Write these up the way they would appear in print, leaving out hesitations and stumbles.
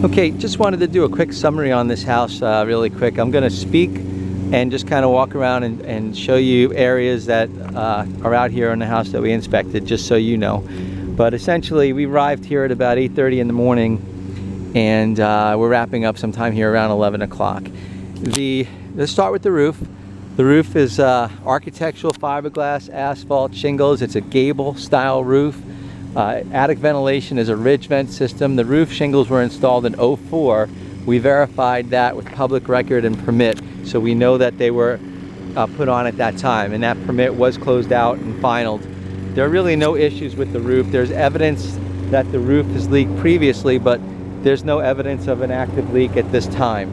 Okay, just wanted to do a quick summary on this house really quick. I'm going to speak and just kind of walk around and show you areas that are out here in the house that we inspected, just so you know. But essentially, we arrived here at about 8:30 in the morning, and we're wrapping up sometime here around 11 o'clock. Let's start with the roof. The roof is architectural fiberglass asphalt shingles. It's a gable style roof. Attic ventilation is a ridge vent system. The roof shingles were installed in '04. We verified that with public record and permit, so we know that they were put on at that time, and that permit was closed out and finalized. There are really no issues with the roof. There's evidence that the roof has leaked previously, but there's no evidence of an active leak at this time.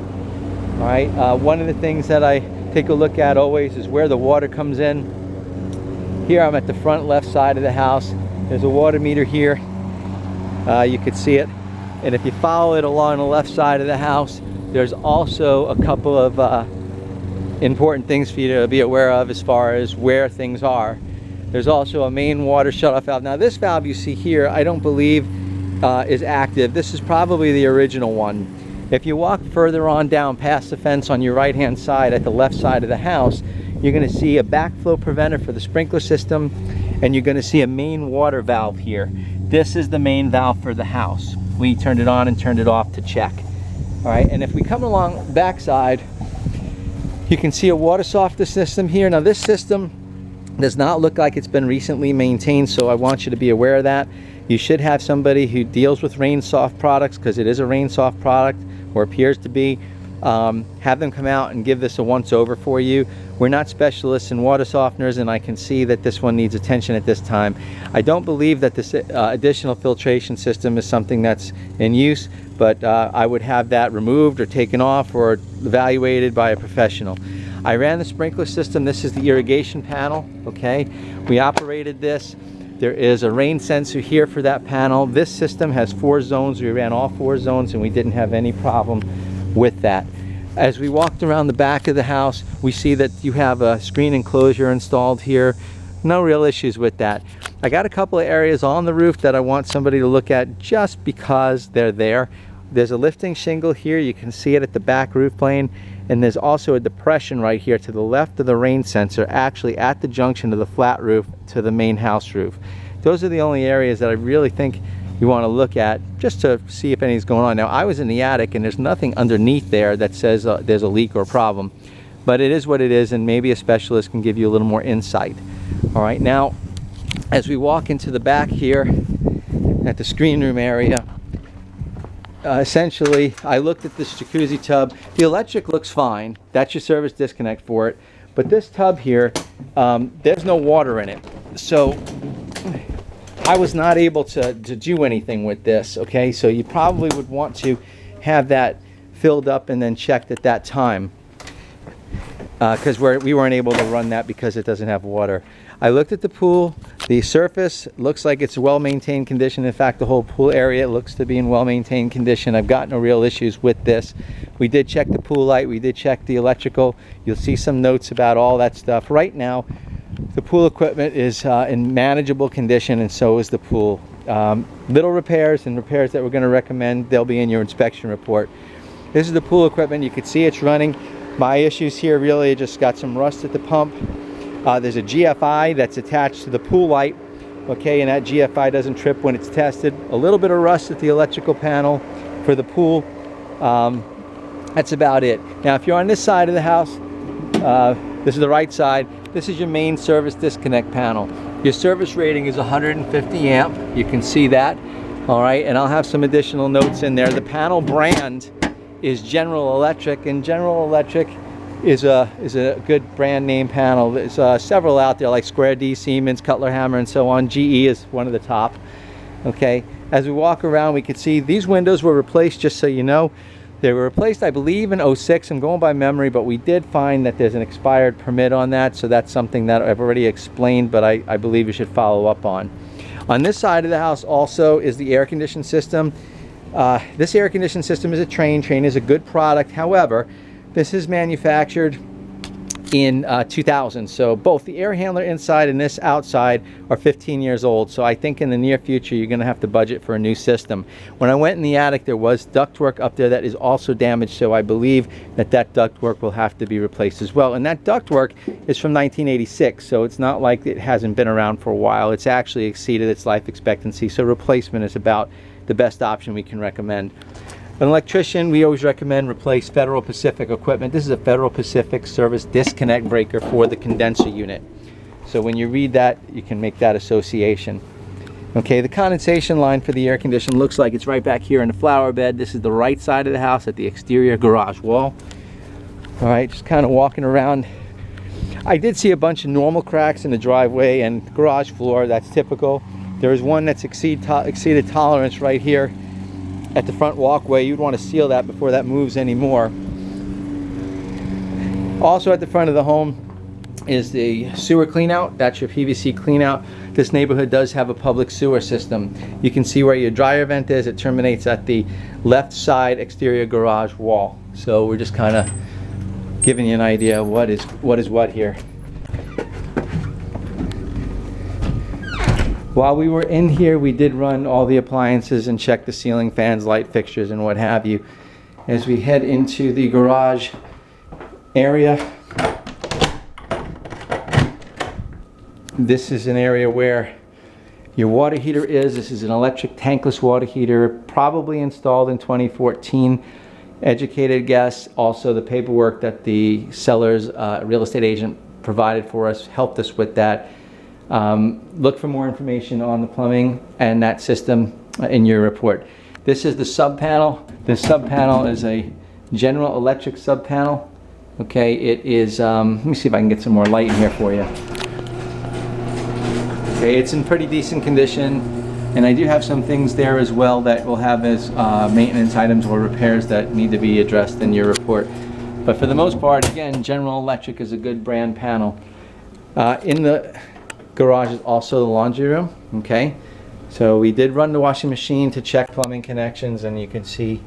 All right. One of the things that I take a look at always is where the water comes in. Here I'm at the front left side of the house. There's a water meter here. You could see it. And if you follow it along the left side of the house, there's also a couple of important things for you to be aware of as far as where things are. There's also a main water shutoff valve. Now this valve you see here, I don't believe is active. This is probably the original one. If you walk further on down past the fence on your right hand side at the left side of the house, you're going to see a backflow preventer for the sprinkler system, and you're going to see a main water valve here. This is the main valve for the house. We turned it on and turned it off to check. All right, and if we come along the back side, you can see a water softener system here. Now this system does not look like it's been recently maintained, so I want you to be aware of that. You should have somebody who deals with rain soft products, because it is a rain soft product, or appears to be. Have them come out and give this a once over for you. We're not specialists in water softeners, and I can see that this one needs attention at this time. I don't believe that this additional filtration system is something that's in use, but I would have that removed or taken off or evaluated by a professional. I ran the sprinkler system. This is the irrigation panel. Okay, we operated this. There is a rain sensor here for that panel. This system has 4 zones. We ran all 4 zones and we didn't have any problem with that. As we walked around the back of the house, we see that you have a screen enclosure installed here. No real issues with that. I got a couple of areas on the roof that I want somebody to look at just because they're there. There's a lifting shingle here. You can see it at the back roof plane. And there's also a depression right here to the left of the rain sensor, actually at the junction of the flat roof to the main house roof. Those are the only areas that I really think you want to look at just to see if anything's going on. Now I was in the attic and there's nothing underneath there that says there's a leak or a problem, but it is what it is, and maybe a specialist can give you a little more insight. All right, now as we walk into the back here at the screen room area, essentially I looked at this jacuzzi tub. The electric looks fine. That's your service disconnect for it. But this tub here, there's no water in it. So I was not able to do anything with this, okay? So you probably would want to have that filled up and then checked at that time, because we weren't able to run that because it doesn't have water. I looked at the pool. The surface looks like it's well-maintained condition. In fact, the whole pool area looks to be in well-maintained condition. I've got no real issues with this. We did check the pool light. We did check the electrical. You'll see some notes about all that stuff. Right now, the pool equipment is in manageable condition, and so is the pool. Little repairs and repairs that we're going to recommend, they'll be in your inspection report. This is the pool equipment. You can see it's running. My issues here really just got some rust at the pump. There's a GFI that's attached to the pool light, okay, and that GFI doesn't trip when it's tested. A little bit of rust at the electrical panel for the pool. That's about it. Now if you're on this side of the house, this is the right side. This is your main service disconnect panel. Your service rating is 150 amp. You can see that. All right, and I'll have some additional notes in there. The panel brand is General Electric, and General Electric is a good brand name panel. There's several out there like Square D, Siemens, Cutler Hammer, and so on. GE is one of the top. Okay, as we walk around, we can see these windows were replaced, just so you know. They were replaced, I believe, in '06. I'm going by memory, but we did find that there's an expired permit on that, so that's something that I've already explained, but I believe you should follow up on. On this side of the house also is the air conditioning system. This air conditioning system is a Trane. Trane is a good product. However, this is manufactured in 2000. So both the air handler inside and this outside are 15 years old. So I think in the near future you're going to have to budget for a new system. When I went in the attic, there was ductwork up there that is also damaged, so I believe that that ductwork will have to be replaced as well. And that ductwork is from 1986, so it's not like it hasn't been around for a while. It's actually exceeded its life expectancy, so replacement is about the best option we can recommend. An electrician, we always recommend replace Federal Pacific equipment. This is a Federal Pacific service disconnect breaker for the condenser unit. So when you read that, you can make that association. Okay, the condensation line for the air conditioner looks like it's right back here in the flower bed. This is the right side of the house at the exterior garage wall. All right, just kind of walking around. I did see a bunch of normal cracks in the driveway and garage floor. That's typical. There is one that's exceeded tolerance right here at the front walkway. You'd want to seal that before that moves anymore. Also at the front of the home is the sewer cleanout. That's your PVC cleanout. This neighborhood does have a public sewer system. You can see where your dryer vent is. It terminates at the left side exterior garage wall. So we're just kind of giving you an idea of what is what here. While we were in here, we did run all the appliances and check the ceiling fans, light fixtures, and what have you. As we head into the garage area, this is an area where your water heater is. This is an electric tankless water heater, probably installed in 2014. Educated guess. Also, the paperwork that the seller's real estate agent provided for us helped us with that. Look for more information on the plumbing and that system in your report. This is the sub panel. This sub panel is a General Electric sub panel. Okay, it is, let me see if I can get some more light in here for you. Okay, it's in pretty decent condition, and I do have some things there as well that will have as maintenance items or repairs that need to be addressed in your report. But for the most part, again, General Electric is a good brand panel. In the garage is also the laundry room. Okay, so we did run the washing machine to check plumbing connections, and you can see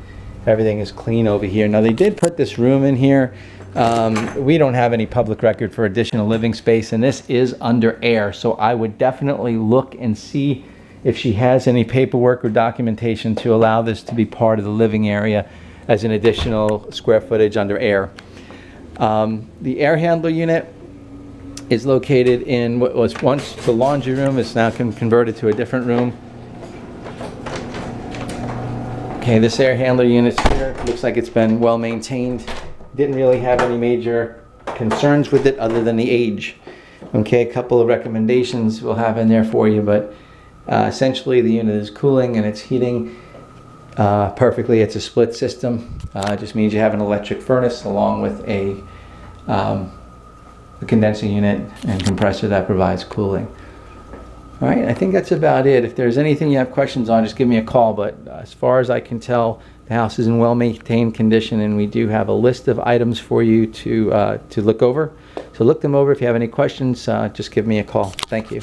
everything is clean over here. Now they did put this room in here. We don't have any public record for additional living space, and this is under air, so I would definitely look and see if she has any paperwork or documentation to allow this to be part of the living area as an additional square footage under air. The air handler unit is located in what was once the laundry room. It's now converted to a different room. Okay, this air handler unit here looks like it's been well maintained. Didn't really have any major concerns with it other than the age. Okay, a couple of recommendations we'll have in there for you, but essentially the unit is cooling and it's heating perfectly. It's a split system. It just means you have an electric furnace along with a condenser unit and compressor that provides cooling. All right, I think that's about it. If there's anything you have questions on, just give me a call. But as far as I can tell, the house is in well-maintained condition, and we do have a list of items for you to look over. So look them over. If you have any questions, just give me a call. Thank you.